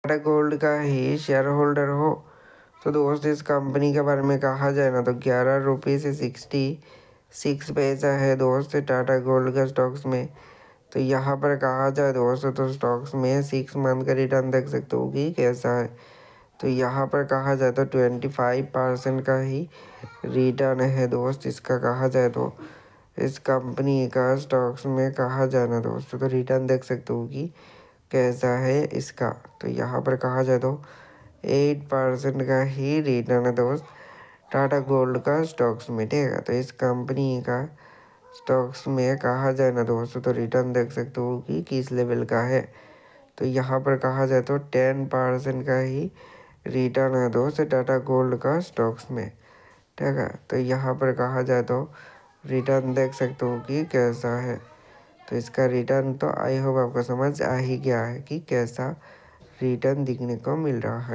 Tata gold का ही share holder हो तो दोस्त इस कंपनी के बारे में कहा जाए ना तो 11 रुपये से 66 पैसा है दोस्त टाटा गोल्ड का स्टॉक्स में। तो यहाँ पर कहा जाए दोस्तों तो स्टॉक्स में 6 मंथ का रिटर्न देख सकते हो कि कैसा है। तो यहाँ पर कहा जाए तो 25% का ही रिटर्न है दोस्त इसका। कहा जाए तो इस कंपनी का स्टॉक्स में कहा जाए ना दोस्तों तो रिटर्न देख सकते हो कि कैसा है इसका। तो यहाँ पर कहा जाए तो 8% का ही रिटर्न है दोस्त टाटा गोल्ड का स्टॉक्स में, ठीक है। तो इस कंपनी का स्टॉक्स में कहा जाए ना दोस्तों तो रिटर्न देख सकते हो कि किस लेवल का है। तो यहाँ पर कहा जाए तो 10% का ही रिटर्न है दोस्त टाटा गोल्ड का स्टॉक्स में, ठीक है। तो यहाँ पर कहा जाए तो रिटर्न देख सकते हो कि कैसा है। तो इसका रिटर्न तो आई होप आपको समझ आ ही गया है कि कैसा रिटर्न दिखने को मिल रहा है।